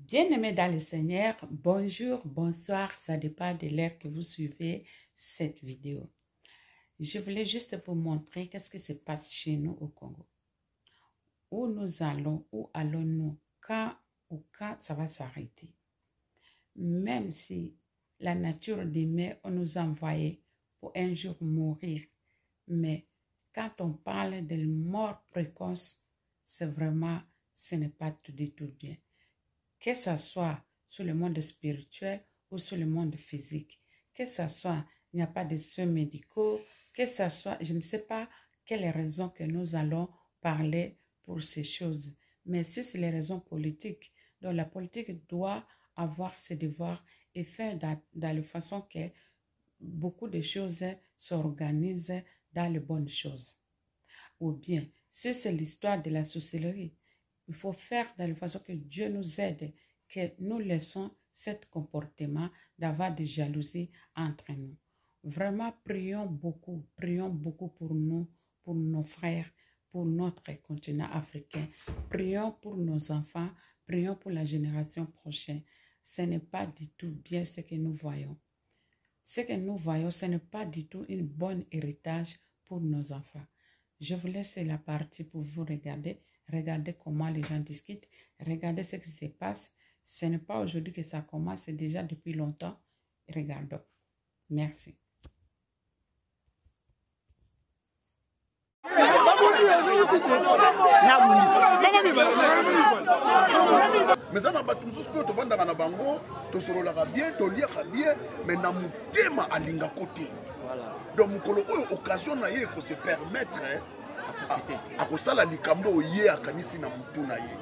Bien-aimés dans le Seigneur, bonjour, bonsoir, ça dépend de l'heure que vous suivez cette vidéo. Je voulais juste vous montrer qu'est-ce qui se passe chez nous au Congo. Où nous allons, où allons-nous, quand ça va s'arrêter. Même si la nature d'aimer, on nous a envoyé pour un jour mourir. Mais quand on parle de mort précoce, c'est vraiment, ce n'est pas tout du tout bien. Que ce soit sur le monde spirituel ou sur le monde physique, que ce soit, il n'y a pas de soins médicaux, que ce soit, je ne sais pas quelles raisons que nous allons parler pour ces choses. Mais si c'est les raisons politiques, donc la politique doit avoir ses devoirs et faire dans la façon que beaucoup de choses s'organisent dans les bonnes choses. Ou bien, si c'est l'histoire de la sorcellerie, il faut faire de la façon que Dieu nous aide, que nous laissons ce comportement d'avoir des jalousies entre nous. Vraiment, prions beaucoup pour nous, pour nos frères, pour notre continent africain. Prions pour nos enfants, prions pour la génération prochaine. Ce n'est pas du tout bien ce que nous voyons. Ce que nous voyons, ce n'est pas du tout un bon héritage pour nos enfants. Je vous laisse la partie pour vous regarder. Regardez comment les gens discutent. Regardez ce qui se passe. Ce n'est pas aujourd'hui que ça commence, c'est déjà depuis longtemps. Regardons. Merci. Mais ça n'a pas tout ce que tu vas dans la bango, tu seras bien, tu liras bien, mais na mutema alinga côté. Donc mon occasion na ye ko se permettre à kosala likambo ye akanisi na mutu na ye.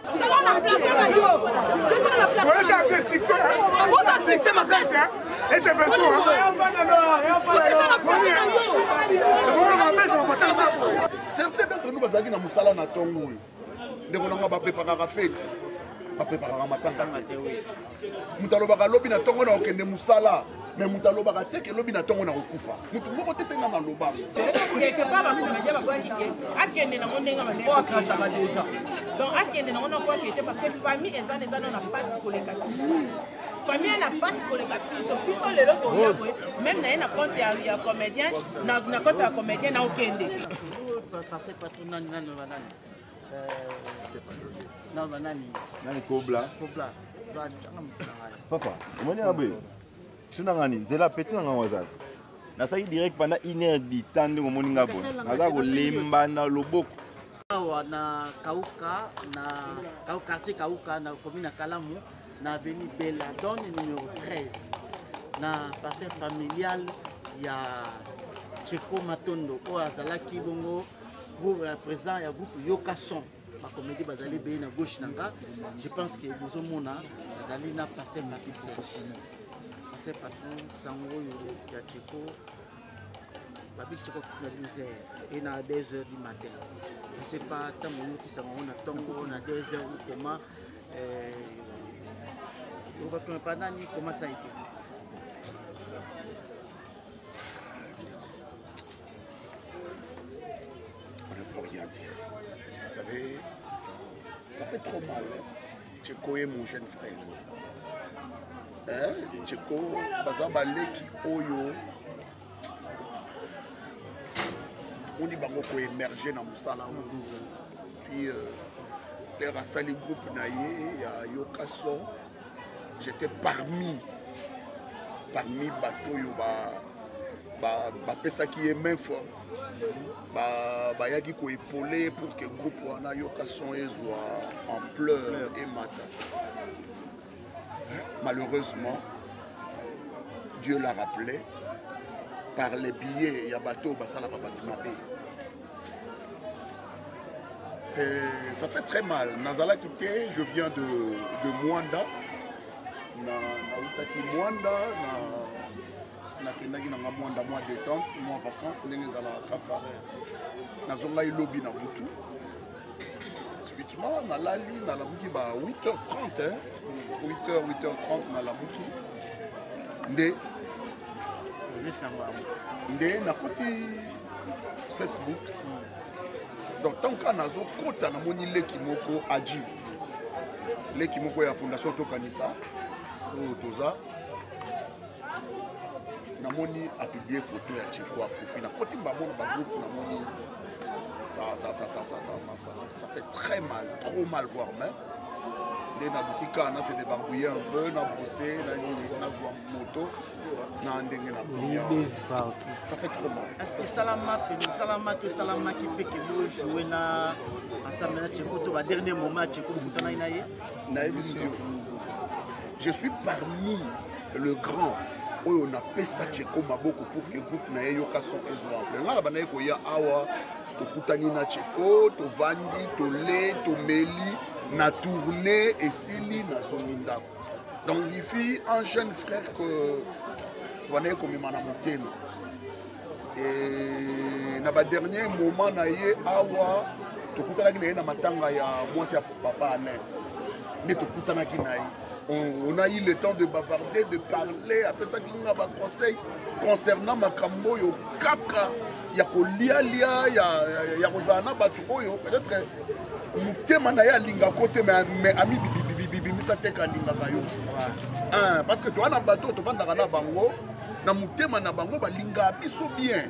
Certains d'entre nous bazaki na musala na tongo. Ndeko nanga ba préparer fête. Ba préparer matanga te. Mutalo baka lobi na tongo na okende musala. Mais mutalo baka teke lobi na tongo na kokufa. Mutu moko tete na maloba. Quelque part ba mina dia ba kwa kike. Akende na mondenga ba ndeko akasha ba déjà. Donc akende na ona kwa kike parce que famille ezana na parti koleka. Famille na parti koleka. Piso lelo to ya ko. Même na compte ya comédien, na compte ya comédien na okende. Passer patron nani banani. Non, banani. Nani Kobla. Kobla. Papa, umoni abe. Tuna ngani, zela petit nga wazali. Na sai direct pendant 1 heure du temps ngo moninga bon. Naza ko lemba na loboko. Na Kauka, na quartier Kauka na commune Kalamu, na avenue Bella, donne numéro 13. Na passé familial ya Cheko Matondo o azalaki bongo groupe président ya groupe Yokason. Ma comédie bazali be na gauche nanga. Je pense que bozo mona bazali na passé Matou Serge. Passé patron sango ya Cheko. Babi Cheko ku na 12h et na 2h du matin. Je sais pas tant mon qui ça on a tongo na 2h ou comment on va pas nani comment ça a été. Rien dire. Vous savez, ça fait trop mal. Tcheko est mon jeune frère. Tcheko, Bazabaleki Oyo. On dit qu'on a émergé dans Moussala. Puis, les Rassali groupe Naye, Yokason, j'étais parmi Batoyo. Pesa qui est main forte yaki ko épauler pour que le groupe wana Yokason soit en pleurs et matin. Malheureusement, Dieu l'a rappelé par les billets ya bateau basala babatumabé. Ça fait très mal. Nazala quitté, je viens de Mwanda. Na Mwanda nakendaki nanga mwanda mois détente, mois vacances, ndenge ezalaka kaka nazongai lobi na mutu. Subitement nalali nalamuki ba 8h30 8h30 nalamuki nde nakoti Facebook. Donc tant que nazo kota namoni leki moko aji leki moko ya fondation tokanisa oyo toza namoni apiblie photo ya Tcheko akufi na koti mbamona bagroupe namoni ça fait très mal, trop mal voire même. Na bukika na se débarbouiller un peu, na brosser, na zoa moto, na ndenge na première. Ça fait trop mal. Est-ce que Salama qui peut que vous jouez na ensemble na Tcheko to ba dernier moment Tcheko butana inaye? Na sûr. Je suis parmi le grand oyo na pesa Tcheko maboko pour que groupe na yoka son exemple. Ngala bana ko ya awa to kutani na Tcheko, to vandi, to le, to meli na tournée et Sili na Sominda. Donc il fit un jeune frère que on est comme mana motema. Et na ba dernier moment na ye awa to kutana ki na matanga ya mwasi ya papa Alain. Mais to kutana ki na ye. On a eu le temps de bavarder, de parler, après ça, il y a un conseil concernant Makambo, il y a Kaka, il y a Kolia, il y a Rosana, peut-être que Linga côté, mais ami Bibi, ça t'est qu'à Linga Kayo. Parce que tu as un bateau, tu vas dans la bango, na mutema na bango, Linga biso bien.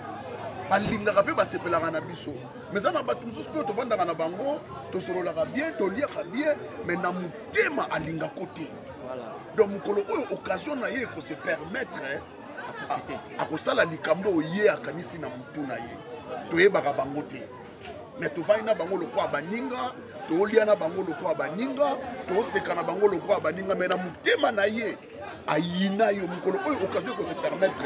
Linga rapé, c'est pour la biso. Mais ça n'a pas tout ce que tu vas dans la bango, tu seras bien, tu liras bien, mais na mutema à Linga côté. Donc, l'occasion de se permettre à kosala likambo yé à kanisi na mutu na ye. Tu es barabangote. Mais tu vas na bango le quoi baninga, tu olia na bango le quoi baninga, tu seka na bango le quoi baninga, mais na mutema na ye. Ayina yo mukolo occasion de se permettre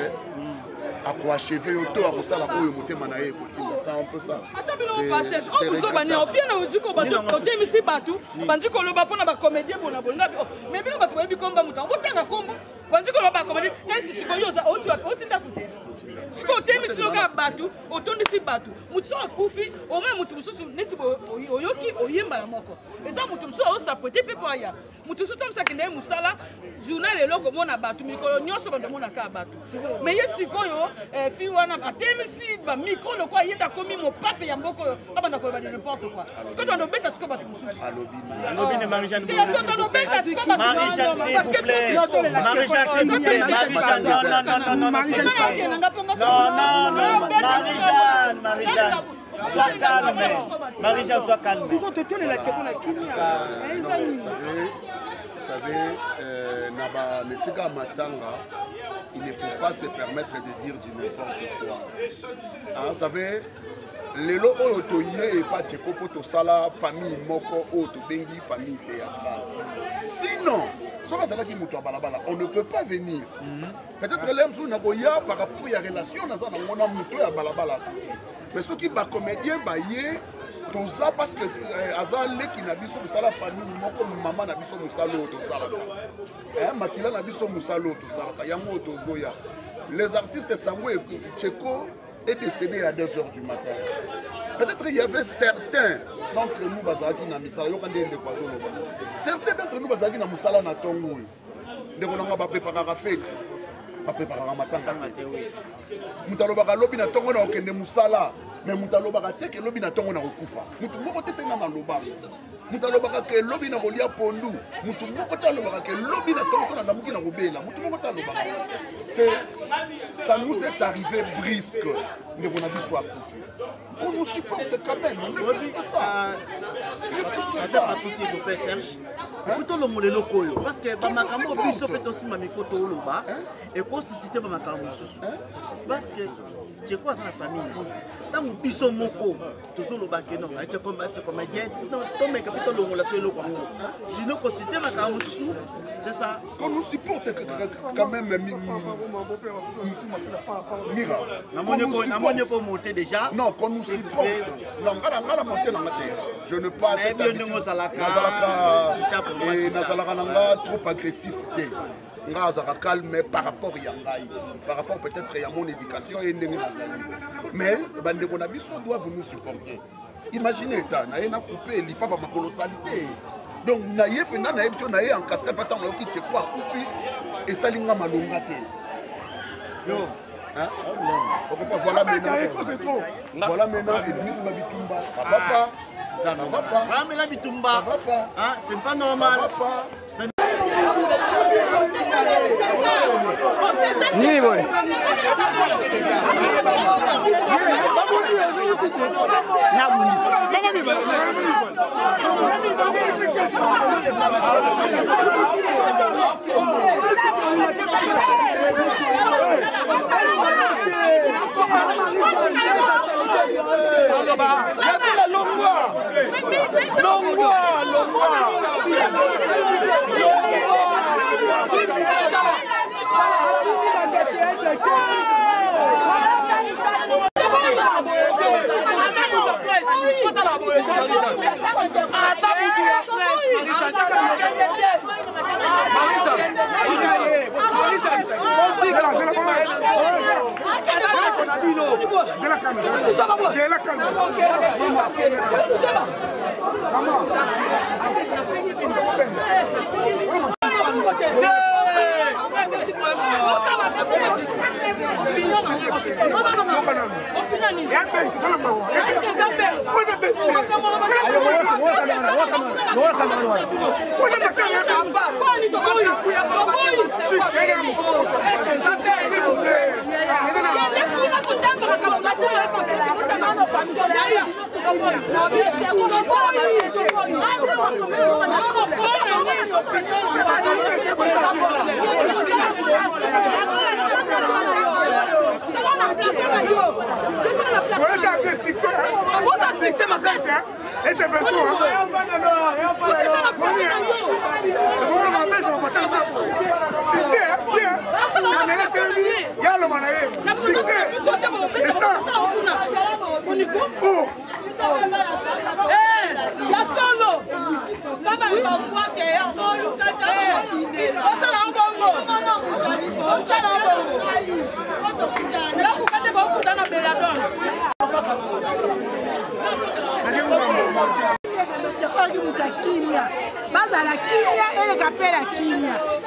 à quoi achever yo to à kosala oyo mutema na ye kotinda ça un peu ça. C'est vous bani en fiena vous ko bato côté misi bato bandi ko loba pona ba comédien bona bonga mais bino bato yebi komba muta botanga kombo bandi ko loba comédien nsi siko yoza otinda kute siko temi sino ka bato otondi si bato mutu so akufi au moins mutu mususu neti oyoki oyemba la moko eza mutu mususu o sapoter pe po ya mutu so tomsa kende musala journal eloko mona bato mikolo nyonso bando mona ka bato mais yesiko yo fi wana atemisi ba micro le quoi yenda komi mo pape ya mboko abanda ko ba n'importe quoi ce que tu dois beta ce que bato alobi ne Marie-Jeanne tu es dans beta ce que bato Marie-Jeanne parce que Marie-Jeanne non Marie-Jeanne sois calme Marie-Jeanne sois calme si tu te la Tcheko na kimia vous savez naba mesika matanga il ne faut pas se permettre de dire du n'importe quoi. Vous savez, les lots autoyés et pas Tcheko pour tout ça la famille moko auto bengi famille théâtrale. Sinon, on ne peut pas venir. Peut-être l'homme n'a pas par rapport à la relation dans un muto à balabala. Mais ceux qui sont comédiens, tout ça parce que Azale qui n'a biso musala famille moko maman n'a biso musalo to salaka makila n'a biso musalo to salaka yango to zoya les artistes sango et Tcheko est décédé à 2h du matin. Peut-être il y avait certains d'entre nous bazaki na misala yo kande de kwazo no certains d'entre nous bazaki na musala na tongo de konanga ba préparer la fête ba préparer matanga mutalo baka lobi na tongo na okende musala. Mais mutalo baka teke lobi na tongo na kokufa mutu moko tete na maloba mutalo baka ke lobi na kolia pondu mutu moko talo baka ke lobi na tongo na ndamuki na kobela mutu moko talo baka c'est ça nous est arrivé brisque mais on a dû soit akufi on nous supporte quand même c'est pas possible pour Serge futo lo molelo koyo parce que ba makambo biso peto sima mikoto oloba et ko susciter ba makambo susu parce que c'est quoi dans la famille? Tant que biso moko, toujours le bac non, c'est comme comédien, tout mais capitale on l'a fait le quoi. Sinon que c'était ma caméra sous, c'est ça. On nous supporte quand même Mira. N'amène pas monter déjà. Non, qu'on nous supporte. Non, on va monter dans la terre. Je ne passe pas. Et Nazalaka nanga trop agressivité. Nazara calme par rapport à Yangaï, par rapport peut-être à mon éducation et mais bande Bonabiso doivent nous supporter. Imaginez ça, naïe n'a coupé les papas ma colossalité. Donc naïe pendant naïe sur naïe en cascade pas tant qui te quoi couper et ça linga malongate. Yo, hein? Voilà maintenant. Voilà maintenant et Miss Babitumba, ça va pas. Ça va pas. Voilà, mais là, Bitumba. Ça va pas. Hein, c'est pas normal. Ça va pas. Nini boy.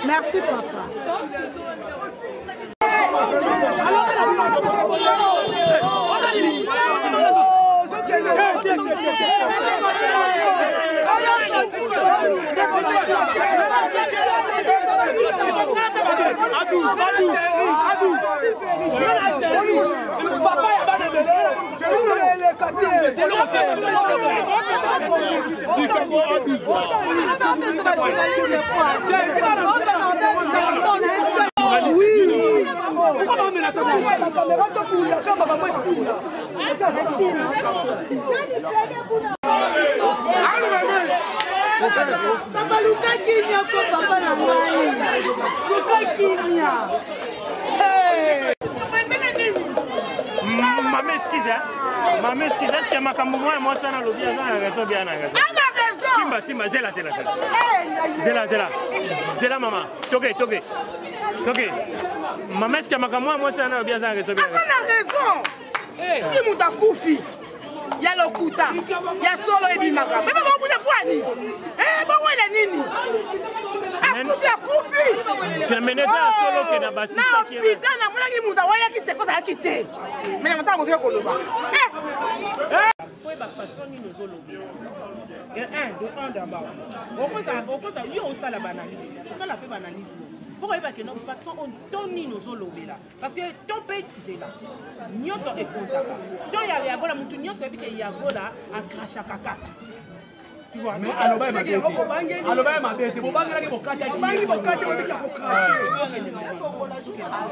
Merci papa. Maman, excusez, c'est ma caméra, moi, ça n'a l'objet, bien. Simba, zela. Zela, maman. Toqué. Maman, est-ce que ma caméra, moi, ça n'a bien raison. Qui m'a koufi? Ya lokuta, ya solo ebimaka. Mais maman, vous n'êtes pas ni. Bon, où est nini? Koufi. Tu n'as pas solo que n'a pas si. Non, putain, na mona ki muta wala ki te ko ta ki te. Mais na mata ko se ko loba. Foi ba façon ni nos olobi. Et un d'abord. Okoza yo osala banalisme. Osala pe banalisme. Faut que nos façon on donne nos olobi là. Parce que ton pays c'est là. Nyoso e kontaka. Ton ya ya gola mutu nyoso e bike ya gola a cracha kaka. Tu vois, mais aloba ma bête. Aloba ma bête. Bo bangela ki bokata. Bangi bokata ko bika ko cracher.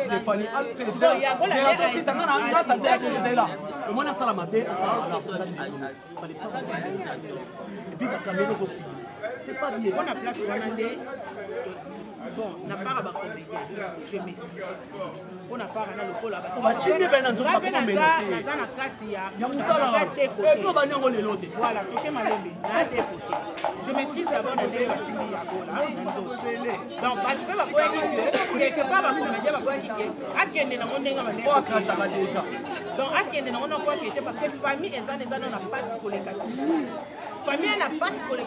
Stéphanie, président. Ya gola ya sanga na ngasa de c'est là. Le mona sala ma bête, sala la fallait pas. Et puis ka kamelo ko. C'est pas bien. On a place Wanandé. Bon, n'a pas à comédien. Je m'excuse. On n'a pas à le col là-bas. On va signer bien dans notre comédie. Nazana Katia. Voilà, tout est malheureux. Je m'excuse d'abord de dire que Sylvie Yagola. Donc, tu peux pas quelque part, comédien va pas quitter. À qui est dans mon dénga déjà. Donc, à qui est dans mon emploi qui était parce que famille et ça n'a pas psychologique. famille n'a pas pour les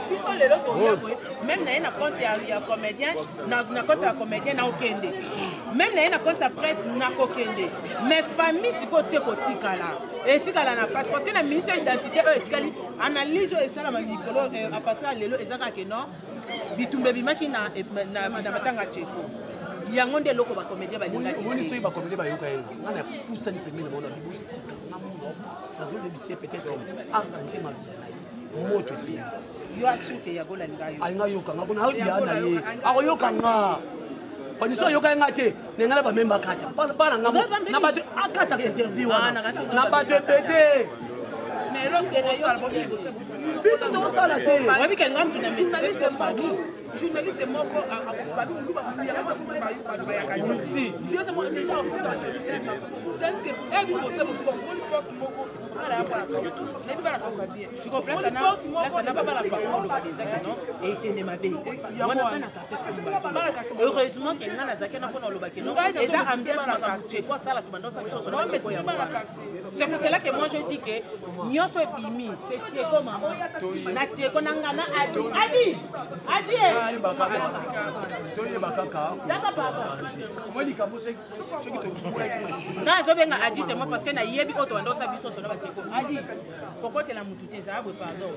piso les autres même na compte ya comédien na compte ya comédien na okende même na compte ya presse na kokende mais famille siko tie kotika là etikala na place parce que na ministère d'identité etikali analyse et ça la mikolo à partir de lelo ezaka que non bitumbe bimaki na matanga cheko yango nde loko ba comédien balinga moni soyi ba comédien bayoka yenga ngana poussa ni pemele mona bibo tika namuno nazo de bise peut-être arranger ma vie moto pesa yo asuke ya gola ngayo ainga yoka ngabona ayo yana ye ako yoka nga pani so yoka nga te nengala ba memba kata para ngamo na ba akata ke interview na ba te pété mais lorsque na yo alboki bose biso ndo sala te wabi ke ngam tu na journaliste famille journaliste moko babi luba ya ba ba ya kanyo si je sais moi déjà en fait dans que et bi bose bose ko foni porte moko ara ya kwa ko ne bi bara ko kwa bien je comprends ça na ba la pa déjà que non et tene ma be wana bana ka test heureusement que ngana zake na kona loba que non et ça ambiance na ka c'est quoi ça la tu bandosa biso so c'est pour cela que moi je dis que nyonso bimi c'est tieko maman na tieko nangana adi nga azobenga adi te moi parce que nayebi oyo tobandosa biso sona bateko adi kokotela mutu te eza abwe pardon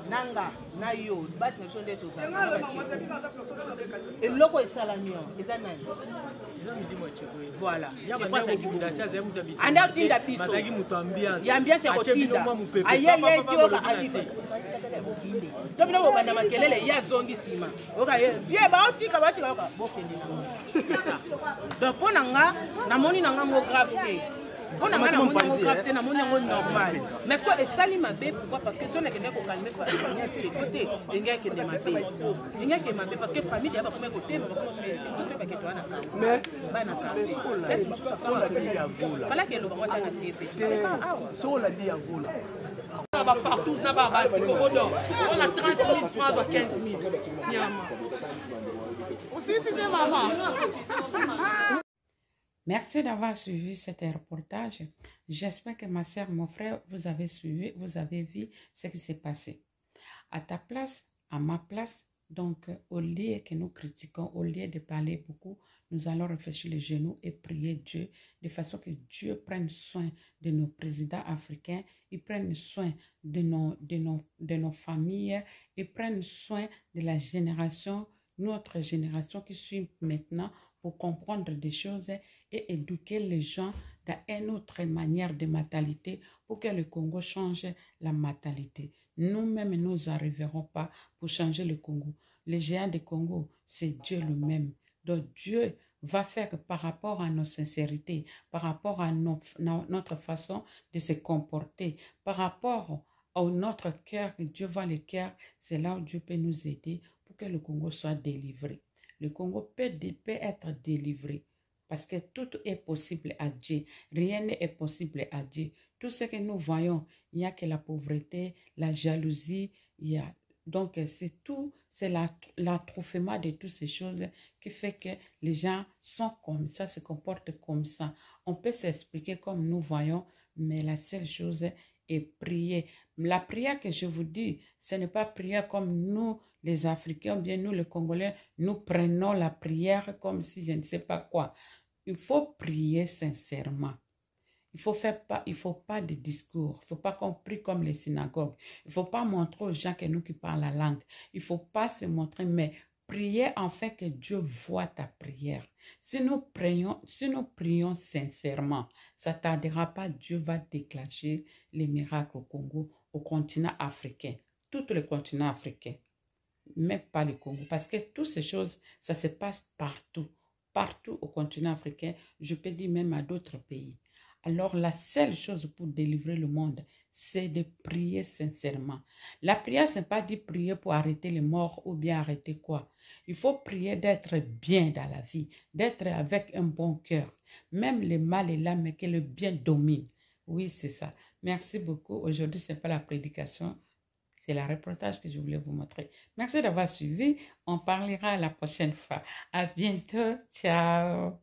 nanga na yo basi na biso nde tozala eloko esalami yo eza nani voilà anda otinda biso ya ambiance ya kotinda ayeye tioka okinde to bino bobanda makelele ye azongi nsima oka ye vie baotika yoka bokende nango donc mpo na nga namoni na nga ngo grave te mpo na nga namoni yango grave te namoni yango normal mais ce que esali mabe pourquoi parce que si on ekende kokalme famille ateko te elingi akende mabe elingi akende mabe parce que famille deya bakoma ekotema surtout mpe baketo wana kanga bana kanga falaki eloba ngo atanga tv so olandi ya ngola partout na basi kokodo on a 30 000 francs à 15 000 nyama aussi c'était maman. Merci d'avoir suivi cet reportage. J'espère que ma soeur, mon frère, vous avez suivi, vous avez vu ce qui s'est passé. À ta place, à ma place, donc au lieu que nous critiquons, au lieu de parler beaucoup, nous allons réfléchir les genoux et prier Dieu de façon que Dieu prenne soin de nos présidents africains, il prenne soin de nos familles, il prenne soin de la génération, notre génération qui suit maintenant pour comprendre des choses et éduquer les gens dans une autre manière de mentalité pour que le Congo change la mentalité. Nous-mêmes, nous n'arriverons pas pour changer le Congo. Le géant du Congo, c'est Dieu lui-même. Donc Dieu va faire par rapport à nos sincérités, par rapport à notre façon de se comporter, par rapport à notre cœur, Dieu voit le cœur, c'est là où Dieu peut nous aider pour que le Congo soit délivré. Le Congo peut être délivré parce que tout est possible à Dieu. Rien n'est possible à Dieu. Tout ce que nous voyons, il n'y a que la pauvreté, la jalousie, donc c'est tout, c'est l'attroupement de toutes ces choses qui fait que les gens sont comme ça, se comportent comme ça. On peut s'expliquer comme nous voyons, mais la seule chose est prier. La prière que je vous dis, ce n'est pas prière comme nous, les Africains, ou bien nous, les Congolais, nous prenons la prière comme si je ne sais pas quoi. Il faut prier sincèrement. Il faut pas de discours. Il ne faut pas qu'on prie comme les synagogues. Il ne faut pas montrer aux gens que nous qui parlent la langue. Il ne faut pas se montrer, mais prier en fait que Dieu voit ta prière. Si nous prions sincèrement, ça ne tardera pas. Dieu va déclencher les miracles au Congo, au continent africain. Tout le continent africain. Mais pas le Congo. Parce que toutes ces choses, ça se passe partout. Partout au continent africain. Je peux dire même à d'autres pays. Alors, la seule chose pour délivrer le monde, c'est de prier sincèrement. La prière, ce n'est pas de prier pour arrêter les morts ou bien arrêter quoi. Il faut prier d'être bien dans la vie, d'être avec un bon cœur. Même le mal est là, mais que le bien domine. Oui, c'est ça. Merci beaucoup. Aujourd'hui, ce n'est pas la prédication, c'est le reportage que je voulais vous montrer. Merci d'avoir suivi. On parlera la prochaine fois. À bientôt. Ciao.